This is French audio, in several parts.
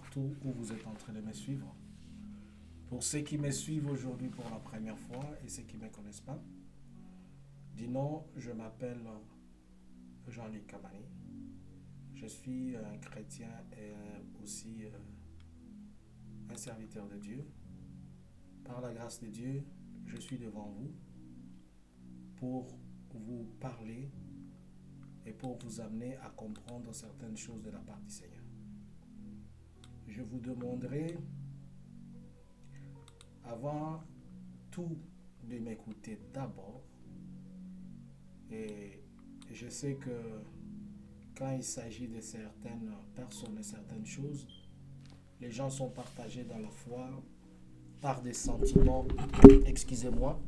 partout où vous êtes en train de me suivre. Pour ceux qui me suivent aujourd'hui pour la première fois et ceux qui ne me connaissent pas, dis non, je m'appelle Jean-Luc Kamani. Je suis un chrétien et aussi un serviteur de Dieu. Par la grâce de Dieu, je suis devant vous pour vous parler et pour vous amener à comprendre certaines choses de la part du Seigneur. Je vous demanderai, avant tout, de m'écouter d'abord. Et je sais que quand il s'agit de certaines personnes et certaines choses, les gens sont partagés dans la foi par des sentiments, excusez-moi,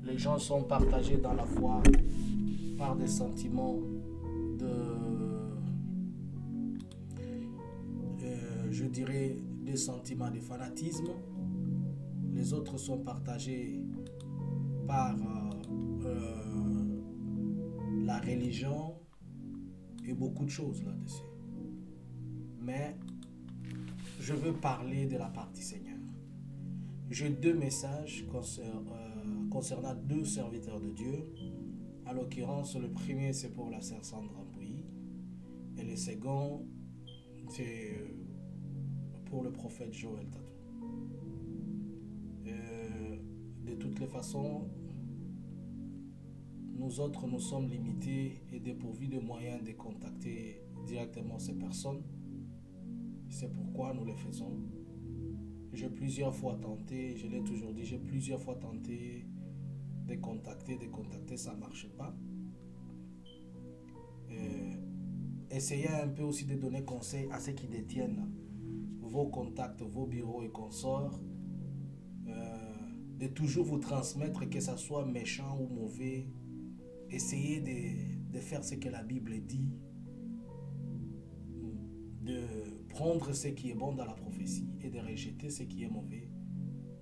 les gens sont partagés dans la foi par des sentiments je dirais, des sentiments de fanatisme. Les autres sont partagés par la religion et beaucoup de choses là-dessus. Mais je veux parler de la part du Seigneur. J'ai deux messages concernant deux serviteurs de Dieu. En l'occurrence, le premier, c'est pour la sœur Sandra Mbouyi. Et le second, c'est pour le prophète Joël Tatou. De toutes les façons, nous autres, nous sommes limités et dépourvus de moyens de contacter directement ces personnes. C'est pourquoi nous le faisons. J'ai plusieurs fois tenté, je l'ai toujours dit, j'ai plusieurs fois tenté de contacter, ça ne marche pas. Essayez un peu aussi de donner conseil à ceux qui détiennent vos contacts, vos bureaux et consorts, de toujours vous transmettre, que ça soit méchant ou mauvais. Essayez de faire ce que la Bible dit, de prendre ce qui est bon dans la prophétie et de rejeter ce qui est mauvais,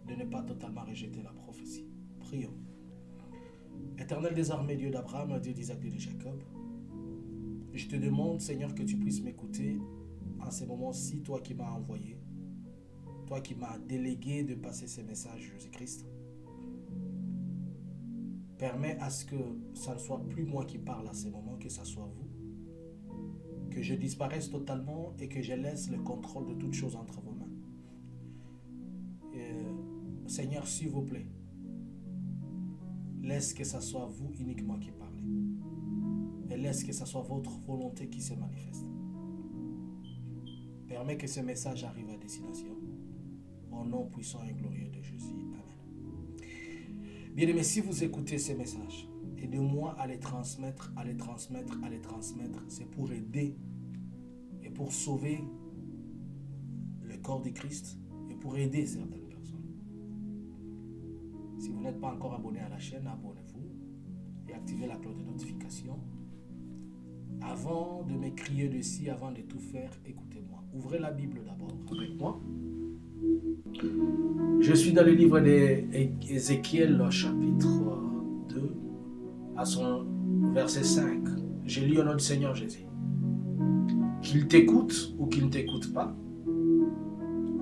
de ne pas totalement rejeter la prophétie. Prions. Éternel des armées, Dieu d'Abraham, Dieu d'Isaac et de Jacob, je te demande, Seigneur, que tu puisses m'écouter en ce moment-ci, toi qui m'as envoyé, toi qui m'as délégué de passer ces messages, Jésus-Christ. Permets à ce que ça ne soit plus moi qui parle à ce moment, que ça soit vous. Que je disparaisse totalement et que je laisse le contrôle de toutes choses entre vos mains. Seigneur, s'il vous plaît, laisse que ce soit vous uniquement qui parlez. Et laisse que ce soit votre volonté qui se manifeste. Permets que ce message arrive à destination. Au nom puissant et glorieux de Jésus. Amen. Bien-aimés, si vous écoutez ces messages, aidez-moi à les transmettre, c'est pour aider et pour sauver le corps du Christ et pour aider certaines personnes. Si vous n'êtes pas encore abonné à la chaîne, abonnez-vous et activez la cloche de notification. Avant de me crier dessus, avant de tout faire, écoutez-moi. Ouvrez la Bible d'abord avec moi. Je suis dans le livre d'Ézéchiel, chapitre 2, à son verset 5. Je lis au nom du Seigneur Jésus. Qu'il t'écoute ou qu'il ne t'écoute pas,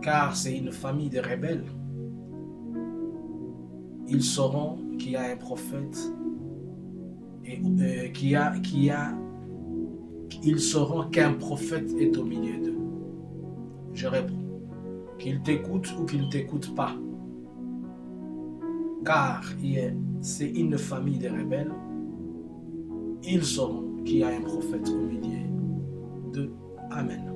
car c'est une famille de rebelles. Ils sauront qu'il y a un prophète et ils sauront qu'un prophète est au milieu d'eux. Je réponds. Qu'il t'écoute ou qu'il ne t'écoute pas. Car c'est une famille de rebelles. Ils sauront qu'il y a un prophète au milieu d'eux. Amen.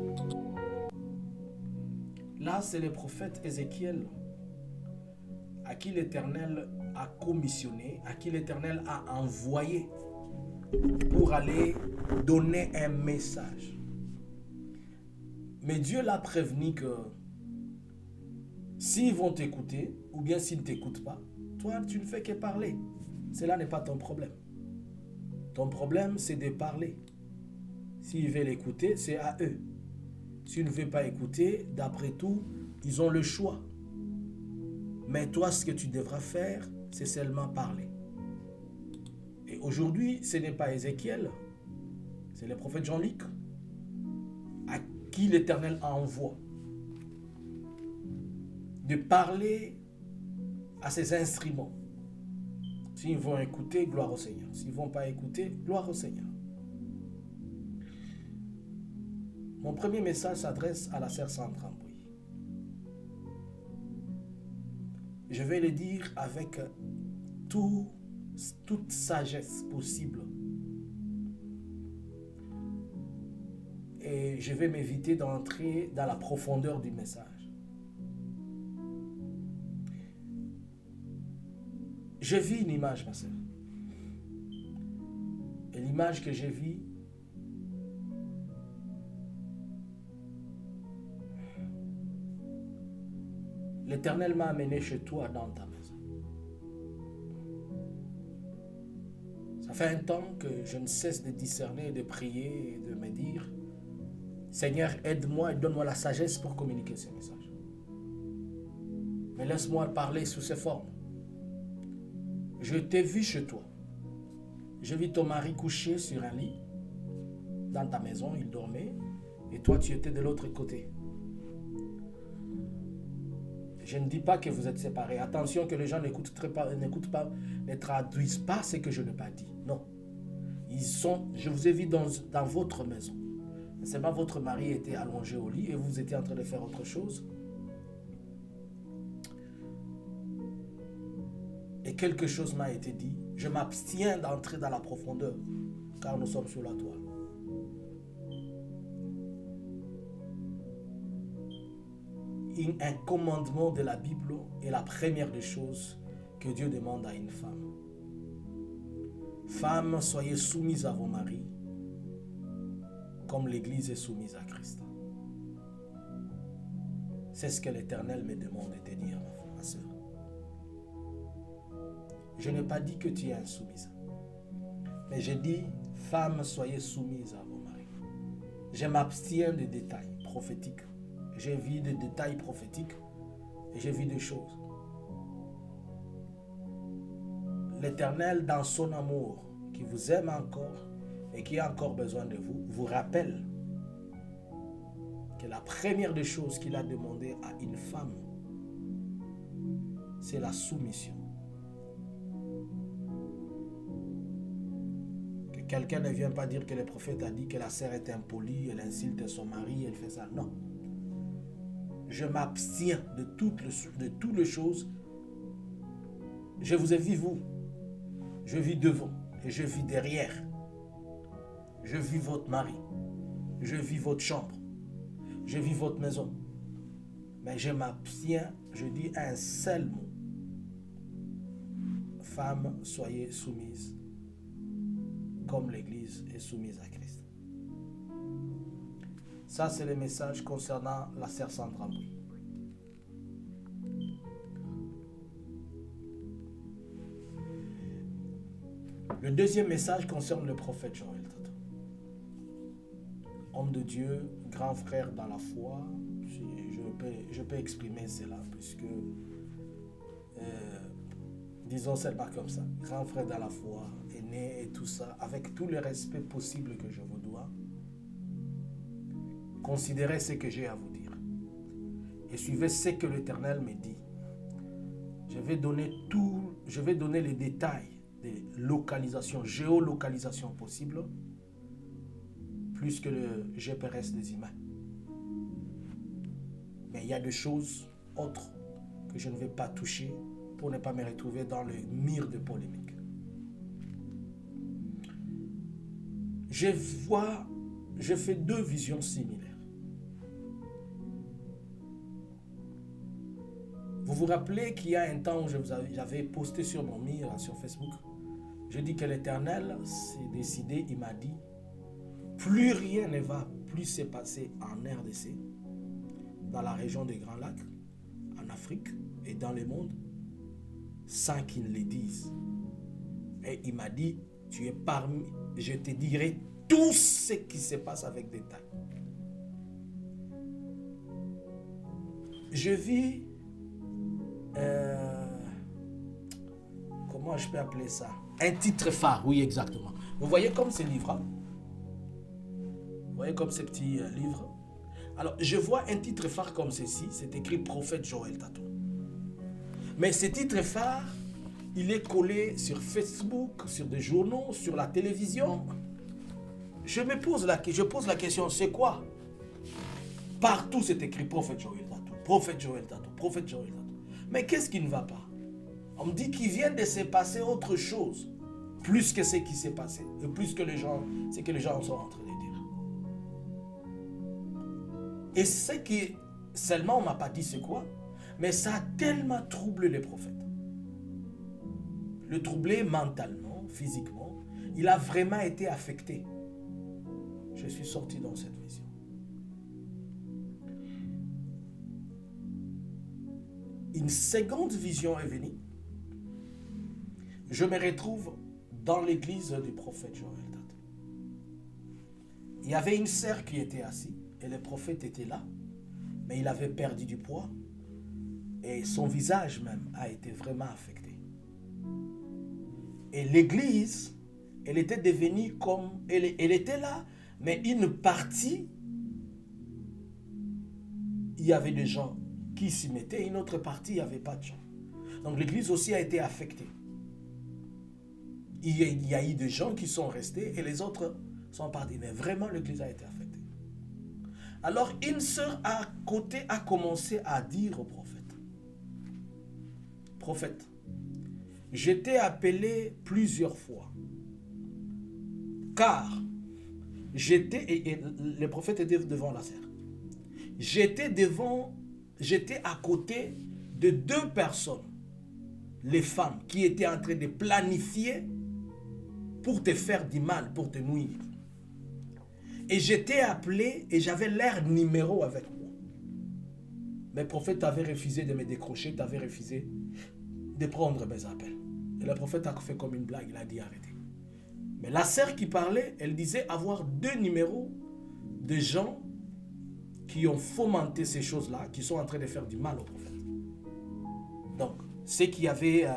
Là, c'est le prophète Ézéchiel à qui l'Éternel a commissionné, à qui l'Éternel a envoyé pour aller donner un message. Mais Dieu l'a prévenu que s'ils vont t'écouter, ou bien s'ils ne t'écoutent pas, toi, tu ne fais que parler. Cela n'est pas ton problème. Ton problème, c'est de parler. S'ils veulent écouter, c'est à eux. S'ils ne veulent pas écouter, d'après tout, ils ont le choix. Mais toi, ce que tu devras faire, c'est seulement parler. Et aujourd'hui, ce n'est pas Ézéchiel, c'est le prophète Jean-Luc, à qui l'Éternel envoie, de parler à ses instruments. S'ils vont écouter, gloire au Seigneur. S'ils ne vont pas écouter, gloire au Seigneur. Mon premier message s'adresse à la sœur Sandra Mbui. Je vais le dire avec toute sagesse possible. Et je vais m'éviter d'entrer dans la profondeur du message. Je vis une image, ma sœur. Et l'image que je vis, l'Éternel m'a amené chez toi dans ta maison. Ça fait un temps que je ne cesse de discerner, de prier et de me dire, Seigneur, aide-moi et donne-moi la sagesse pour communiquer ces messages. Mais laisse-moi parler sous ces formes. Je t'ai vu chez toi. Je vis ton mari couché sur un lit. Dans ta maison, il dormait. Et toi, tu étais de l'autre côté. Je ne dis pas que vous êtes séparés. Attention que les gens n'écoutent pas, ne traduisent pas ce que je n'ai pas dit. Non. Je vous ai vu dans votre maison. C'est pas votre mari était allongé au lit et vous étiez en train de faire autre chose. Et quelque chose m'a été dit. Je m'abstiens d'entrer dans la profondeur, car nous sommes sur la toile. Un commandement de la Bible est la première des choses que Dieu demande à une femme. Femmes, soyez soumises à vos maris, comme l'Église est soumise à Christ. C'est ce que l'Éternel me demande de te dire, ma soeur. Je n'ai pas dit que tu es insoumise. Mais j'ai dit, femmes, soyez soumises à vos maris. Je m'abstiens des détails prophétiques. J'ai vu des détails prophétiques et j'ai vu des choses. L'Éternel, dans son amour, qui vous aime encore et qui a encore besoin de vous, vous rappelle que la première des choses qu'il a demandé à une femme, c'est la soumission. Que quelqu'un ne vienne pas dire que le prophète a dit que la sœur est impolie, elle insulte son mari, elle fait ça. Non. Je m'abstiens de toutes les choses. Je vous ai vu, vous. Je vis devant et je vis derrière. Je vis votre mari. Je vis votre chambre. Je vis votre maison. Mais je m'abstiens, je dis un seul mot. Femmes, soyez soumises, comme l'Église est soumise à Christ. Ça, c'est le message concernant la sœur Sandra Mbui. Le deuxième message concerne le prophète Joël. Homme de Dieu, grand frère dans la foi. Je peux exprimer cela puisque, disons seulement comme ça, grand frère dans la foi, aîné et tout ça, avec tout le respect possible que je vous dois. Considérez ce que j'ai à vous dire et suivez ce que l'Éternel me dit. Je vais donner les détails des localisations, géolocalisations possibles, plus que le GPS des humains. Mais il y a des choses autres que je ne vais pas toucher pour ne pas me retrouver dans le mire de polémique. Je fais deux visions similaires. Vous vous rappelez qu'il y a un temps où j'avais posté sur mon mire, sur Facebook, je dis que l'Éternel s'est décidé, il m'a dit, plus rien ne va plus se passer en RDC, dans la région des Grands Lacs, en Afrique et dans le monde, sans qu'ils le disent. Et il m'a dit, tu es parmi, je te dirai tout ce qui se passe avec détail. Je vis, comment je peux appeler ça? Un titre phare, oui exactement. Vous voyez comme ces livres, vous voyez comme ces petits livres. Alors, je vois un titre phare comme ceci, c'est écrit Prophète Joël Tatou. Mais ce titre phare, il est collé sur Facebook, sur des journaux, sur la télévision. Je pose la question, c'est quoi? Partout c'est écrit Prophète Joël Tatou, Prophète Joël Tatou, Prophète Joël Tatou. Mais qu'est-ce qui ne va pas? On me dit qu'il vient de se passer autre chose, plus que ce qui s'est passé, et plus que ce que les gens sont en train de dire. Et ce qui, seulement on ne m'a pas dit c'est quoi, mais ça a tellement troublé les prophètes. Le troublé mentalement, physiquement, il a vraiment été affecté. Je suis sorti dans cette vision. Une seconde vision est venue. Je me retrouve dans l'église du prophète Joël Tatou. Il y avait une sœur qui était assise et le prophète était là, mais il avait perdu du poids et son visage même a été vraiment affecté. Et l'église, elle était devenue comme... Elle était là, mais une partie, il y avait des gens qui s'y mettaient, une autre partie, il n'y avait pas de gens. Donc l'église aussi a été affectée. Il y a eu des gens qui sont restés et les autres sont partis. Mais vraiment, l'église a été affectée. Alors, une sœur à côté a commencé à dire au prophète, « Prophète, je t'ai appelé plusieurs fois, car j'étais, le prophète était devant la sœur, j'étais à côté de deux personnes, les femmes qui étaient en train de planifier pour te faire du mal, pour te nuire. Et je t'ai appelé et j'avais leur numéro avec moi. Mais le prophète avait refusé de me décrocher, t'avais refusé de prendre mes appels. Et le prophète a fait comme une blague, il a dit arrêtez. Mais la sœur qui parlait, elle disait avoir deux numéros de gens qui ont fomenté ces choses-là, qui sont en train de faire du mal au prophète. Donc, ceux qui avaient,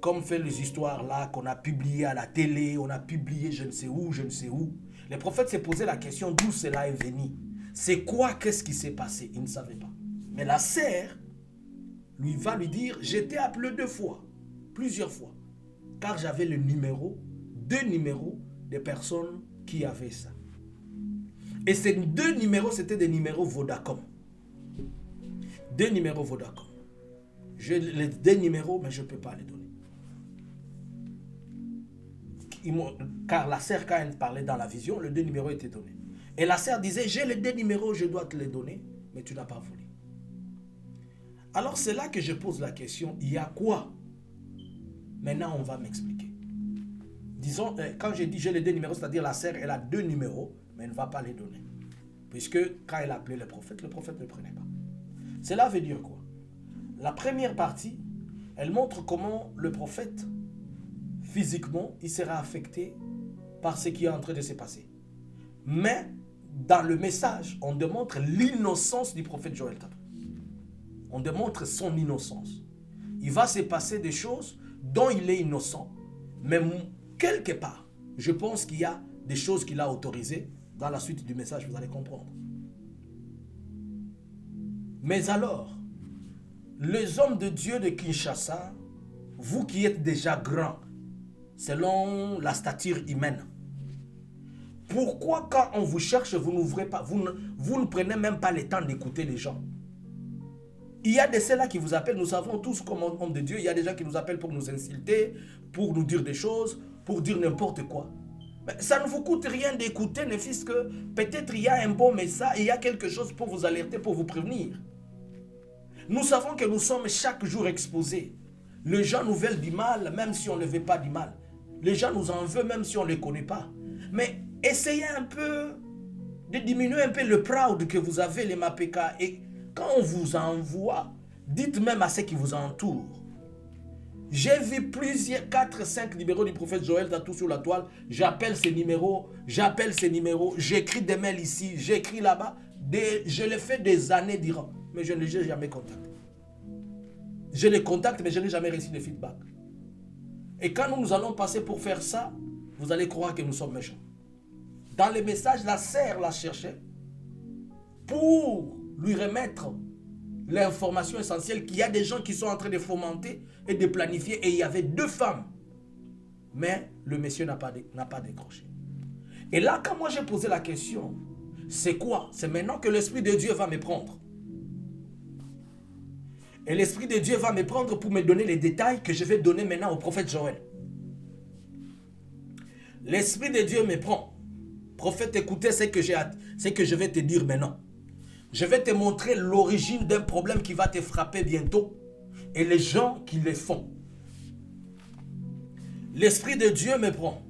comme fait les histoires là, qu'on a publiées à la télé, on a publié je ne sais où, le prophète s'est posé la question d'où cela est venu. C'est quoi, qu'est-ce qui s'est passé? Il ne savait pas. Mais la sœur lui va lui dire, j'étais appelé plusieurs fois, car j'avais deux numéros de personnes qui avaient ça. Et ces deux numéros, c'était des numéros Vodacom. Deux numéros Vodacom. J'ai les deux numéros, mais je ne peux pas les donner. Car la sœur, quand elle parlait dans la vision, les deux numéros étaient donnés. Et la sœur disait, j'ai les deux numéros, je dois te les donner, mais tu n'as pas voulu. Alors c'est là que je pose la question, il y a quoi? Maintenant, on va m'expliquer. Disons, quand j'ai dit j'ai les deux numéros, c'est-à-dire la sœur, elle a deux numéros, mais elle ne va pas les donner. Puisque quand elle appelait le prophète ne prenait pas. Cela veut dire quoi? La première partie, elle montre comment le prophète, physiquement, il sera affecté par ce qui est en train de se passer. Mais, dans le message, on démontre l'innocence du prophète Joël Tatou. On démontre son innocence. Il va se passer des choses dont il est innocent. Mais quelque part, je pense qu'il y a des choses qu'il a autorisées. Dans la suite du message, vous allez comprendre. Mais alors, les hommes de Dieu de Kinshasa, vous qui êtes déjà grands, selon la stature humaine, pourquoi quand on vous cherche, vous n'ouvrez pas, vous ne prenez même pas le temps d'écouter les gens? Il y a de ceux-là qui vous appellent, nous savons tous comme hommes de Dieu, il y a des gens qui nous appellent pour nous insulter, pour nous dire des choses, pour dire n'importe quoi. Mais ça ne vous coûte rien d'écouter, ne fût-ce que peut-être il y a un bon message, il y a quelque chose pour vous alerter, pour vous prévenir. Nous savons que nous sommes chaque jour exposés. Les gens nous veulent du mal, même si on ne veut pas du mal. Les gens nous en veulent, même si on ne les connaît pas. Mais essayez un peu de diminuer un peu le proud que vous avez, les Mapeka. Et quand on vous envoie, dites même à ceux qui vous entourent. J'ai vu plusieurs, 4, 5 numéros du prophète Joël Tatou sur la toile. J'appelle ces numéros, j'écris des mails ici, j'écris là-bas. Je l'ai fait des années durant, mais je ne les ai jamais contactés. Je les contacte, mais je n'ai jamais reçu de feedback. Et quand nous allons passer pour faire ça, vous allez croire que nous sommes méchants. Dans les messages, la sœur la cherchait pour lui remettre l'information essentielle qu'il y a des gens qui sont en train de fomenter et de planifier. Et il y avait 2 femmes. Mais le monsieur n'a pas décroché. Et là, quand moi j'ai posé la question, c'est quoi? C'est maintenant que l'Esprit de Dieu va me prendre. Et l'Esprit de Dieu va me prendre pour me donner les détails que je vais donner maintenant au prophète Joël. L'Esprit de Dieu me prend. Prophète, écoutez ce que je vais te dire maintenant. Je vais te montrer l'origine d'un problème qui va te frapper bientôt et les gens qui le font. L'Esprit de Dieu me prend.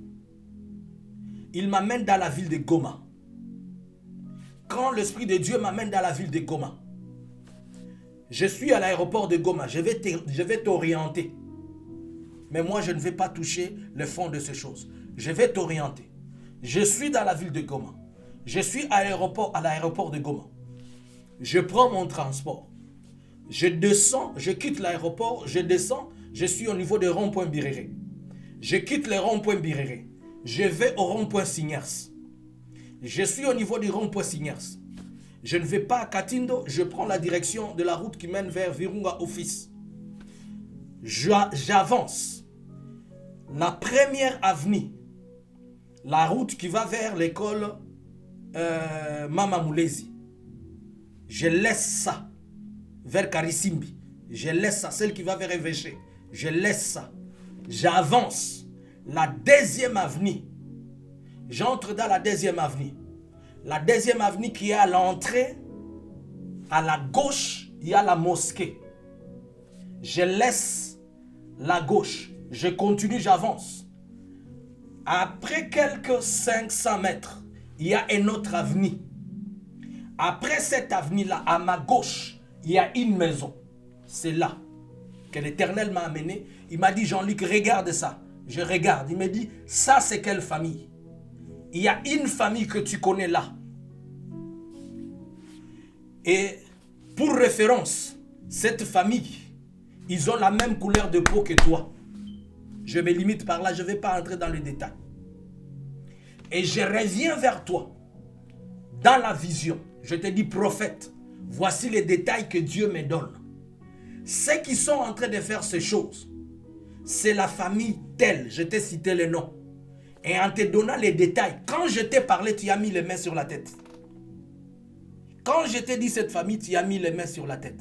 Il m'amène dans la ville de Goma. Quand l'Esprit de Dieu m'amène dans la ville de Goma, je suis à l'aéroport de Goma, je vais t'orienter. Mais moi, je ne vais pas toucher le fond de ces choses. Je vais t'orienter. Je suis dans la ville de Goma. Je suis à l'aéroport de Goma. Je prends mon transport. Je descends, je quitte l'aéroport, je descends, je suis au niveau de rond-point Biréré. Je quitte le rond-point Biréré. Je vais au rond-point Signers. Je suis au niveau du rond-point Signers. Je ne vais pas à Katindo, je prends la direction de la route qui mène vers Virunga Office. J'avance. La première avenue, la route qui va vers l'école Mama Moulezi. Je laisse ça vers Karisimbi. Je laisse ça, celle qui va vers Évêché. Je laisse ça. J'avance. La 2e avenue. J'entre dans la 2e avenue. La 2e avenue qui est à l'entrée, à la gauche, il y a la mosquée. Je laisse la gauche. Je continue, j'avance. Après quelques 500 mètres, il y a une autre avenue. Après cette avenue-là, à ma gauche, il y a une maison. C'est là que l'Éternel m'a amené. Il m'a dit, Jean-Luc, regarde ça. Je regarde. Il me dit, ça c'est quelle famille? Il y a une famille que tu connais là. Et pour référence, cette famille, ils ont la même couleur de peau que toi. Je me limite par là, je ne vais pas entrer dans les détails. Et je reviens vers toi dans la vision. Je te dis, prophète, voici les détails que Dieu me donne. Ceux qui sont en train de faire ces choses, c'est la famille telle. Je t'ai cité le nom. Et en te donnant les détails, quand je t'ai parlé, tu as mis les mains sur la tête. Quand je t'ai dit cette famille, tu as mis les mains sur la tête.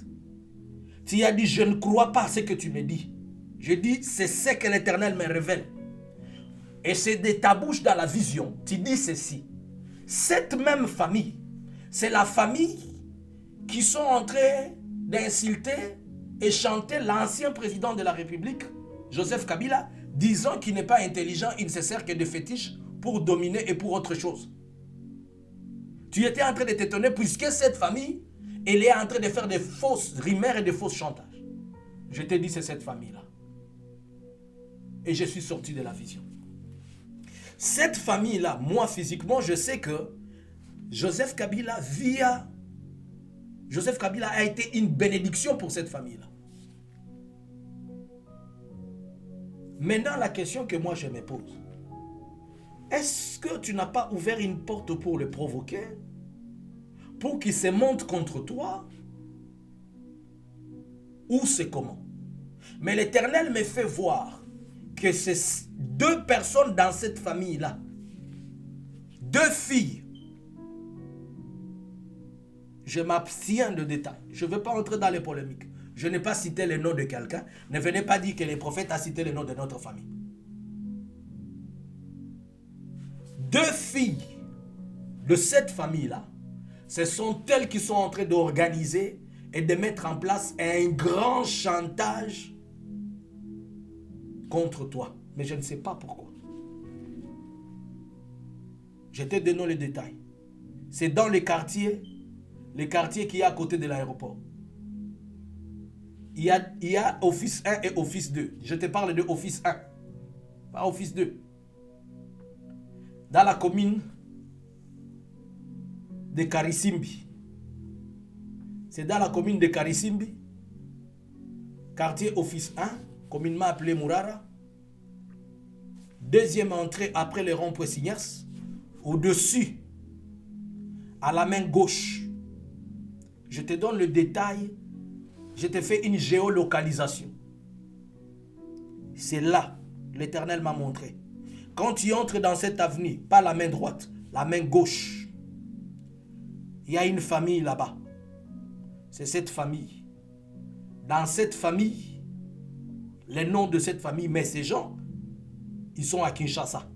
Tu as dit, je ne crois pas à ce que tu me dis. Je dis, c'est ce que l'Éternel me révèle. Et c'est de ta bouche dans la vision. Tu dis ceci. Cette même famille, c'est la famille qui sont en train d'insulter et chanter l'ancien président de la République, Joseph Kabila, disant qu'il n'est pas intelligent, il ne se sert que de fétiches pour dominer et pour autre chose. Tu étais en train de t'étonner puisque cette famille, elle est en train de faire des fausses rumeurs et des fausses chantages. Je t'ai dit, c'est cette famille-là. Et je suis sorti de la vision. Cette famille-là, moi physiquement, je sais que Joseph Kabila a été une bénédiction pour cette famille-là. Maintenant, la question que moi je me pose, est-ce que tu n'as pas ouvert une porte pour le provoquer, pour qu'il se monte contre toi, ou c'est comment? Mais l'Éternel me fait voir que c'est 2 personnes dans cette famille-là, 2 filles. Je m'abstiens de détails. Je ne veux pas entrer dans les polémiques. Je n'ai pas cité le nom de quelqu'un. Ne venez pas dire que le prophète a cité le nom de notre famille. 2 filles de cette famille-là, ce sont elles qui sont en train d'organiser et de mettre en place un grand chantage contre toi. Mais je ne sais pas pourquoi. Je te donne les détails. C'est dans les quartiers qui est à côté de l'aéroport. Il y a Office 1 et Office 2. Je te parle de Office 1, pas Office 2. Dans la commune de Karisimbi. C'est dans la commune de Karisimbi, quartier Office 1, communément appelé Mourara. 2e entrée après le rond-point Signas. Au-dessus, à la main gauche, Je te donne le détail. Je te fais une géolocalisation. C'est là, l'Éternel m'a montré. Quand tu entres dans cette avenue, pas la main droite, la main gauche, il y a une famille là-bas. C'est cette famille. Dans cette famille, les noms de cette famille, mais ces gens, ils sont à Kinshasa.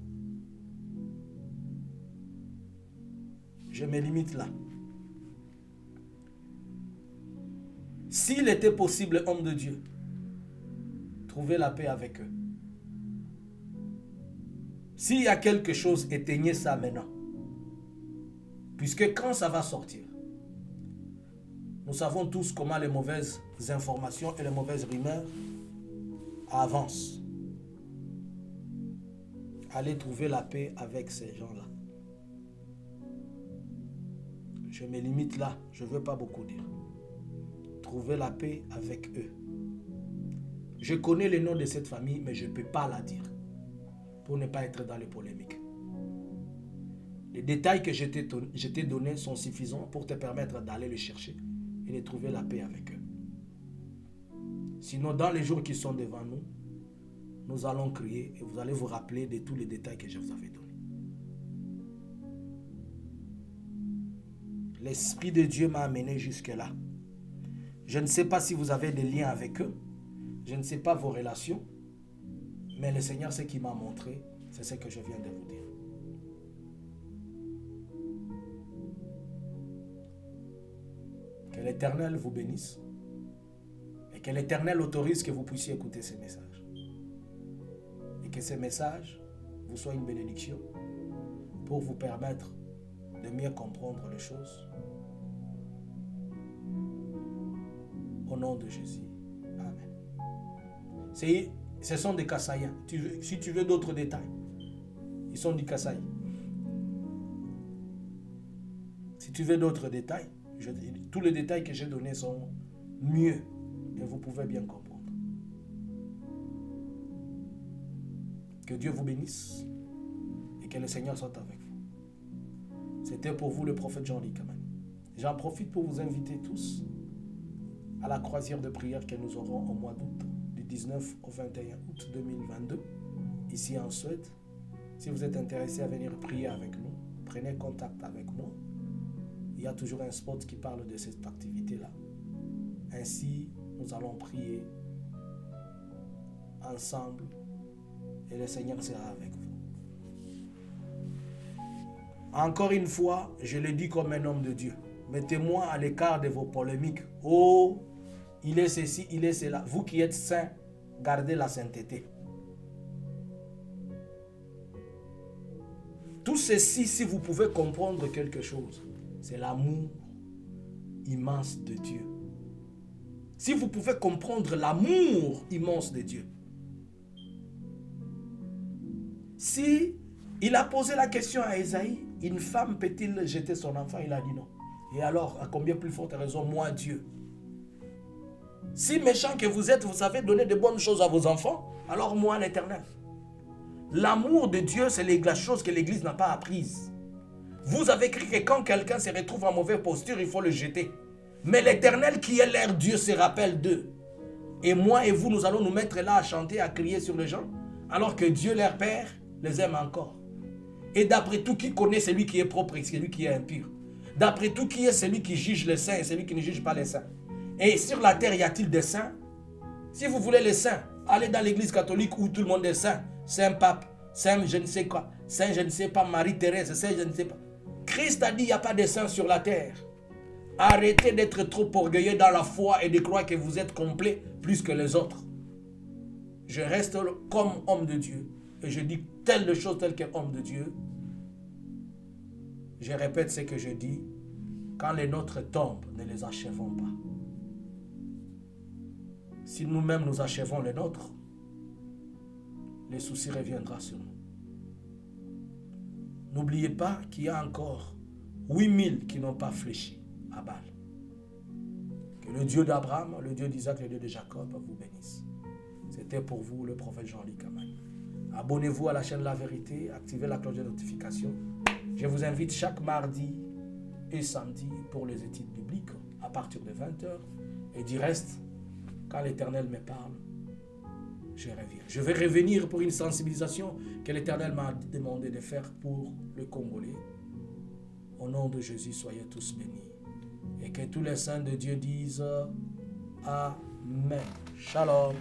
Je me limite là. S'il était possible, homme de Dieu, trouver la paix avec eux. S'il y a quelque chose, éteignez ça maintenant. Puisque quand ça va sortir, nous savons tous comment les mauvaises informations et les mauvaises rumeurs avancent. Allez trouver la paix avec ces gens-là. Je me limite là, je ne veux pas beaucoup dire. Trouver la paix avec eux. Je connais le nom de cette famille, mais je ne peux pas la dire. Pour ne pas être dans les polémiques. Les détails que je t'ai donnés sont suffisants pour te permettre d'aller le chercher et de trouver la paix avec eux. Sinon, dans les jours qui sont devant nous, nous allons crier et vous allez vous rappeler de tous les détails que je vous avais donnés. L'Esprit de Dieu m'a amené jusque-là. Je ne sais pas si vous avez des liens avec eux. Je ne sais pas vos relations. Mais le Seigneur, ce qu'il m'a montré, c'est ce que je viens de vous dire. Que l'Éternel vous bénisse. Et que l'Éternel autorise que vous puissiez écouter ces messages. Et que ces messages vous soient une bénédiction pour vous permettre de mieux comprendre les choses. Au nom de Jésus. Amen. Ce sont des Kassaïens. Si tu veux d'autres détails, ils sont du Kasaï. Si tu veux d'autres détails, tous les détails que j'ai donnés sont mieux et vous pouvez bien comprendre. Que Dieu vous bénisse et que le Seigneur soit avec vous. C'était pour vous le prophète Jean-Luc Amen. J'en profite pour vous inviter tous à la croisière de prière que nous aurons au mois d'août, du 19 au 21 août 2022, ici en Suède. Si vous êtes intéressé à venir prier avec nous, prenez contact avec moi. Il y a toujours un spot qui parle de cette activité-là. Ainsi, nous allons prier ensemble et le Seigneur sera avec vous. Encore une fois, je le dis comme un homme de Dieu. Mettez-moi à l'écart de vos polémiques. Oh, il est ceci, il est cela. Vous qui êtes saints, gardez la sainteté. Tout ceci, si vous pouvez comprendre quelque chose, c'est l'amour immense de Dieu. Si vous pouvez comprendre l'amour immense de Dieu. Si il a posé la question à Ésaïe, une femme peut-il jeter son enfant? Il a dit non. Et alors, à combien plus forte raison, moi, Dieu? Si méchant que vous êtes, vous savez donner de bonnes choses à vos enfants, alors moi, l'Éternel. L'amour de Dieu, c'est la chose que l'Église n'a pas apprise. Vous avez cru que quand quelqu'un se retrouve en mauvaise posture, il faut le jeter. Mais l'Éternel qui est leur Dieu se rappelle d'eux. Et moi et vous, nous allons nous mettre là à chanter, à crier sur les gens, alors que Dieu, leur Père, les aime encore. Et d'après tout, qui connaît celui qui est propre et celui qui est impur? D'après tout, qui est celui qui juge les saints et celui qui ne juge pas les saints? Et sur la terre, y a-t-il des saints? Si vous voulez les saints, allez dans l'église catholique où tout le monde est saint. Saint pape, saint je ne sais quoi, saint je ne sais pas Marie-Thérèse, saint je ne sais pas. Christ a dit il n'y a pas de saints sur la terre. Arrêtez d'être trop orgueilleux dans la foi et de croire que vous êtes complet plus que les autres. Je reste comme homme de Dieu et je dis telle chose telle qu'homme de Dieu. Je répète ce que je dis. Quand les nôtres tombent, ne les achevons pas. Si nous-mêmes nous achevons les nôtres, les soucis reviendront sur nous. N'oubliez pas qu'il y a encore 8000 qui n'ont pas fléchi à Baal. Que le Dieu d'Abraham, le Dieu d'Isaac, le Dieu de Jacob vous bénisse. C'était pour vous le prophète Jean-Luc Amen. Abonnez-vous à la chaîne La Vérité, activez la cloche de notification. Je vous invite chaque mardi et samedi pour les études bibliques à partir de 20h. Et du reste, quand l'Éternel me parle, je reviens. Je vais revenir pour une sensibilisation que l'Éternel m'a demandé de faire pour le Congolais. Au nom de Jésus, soyez tous bénis. Et que tous les saints de Dieu disent Amen. Shalom.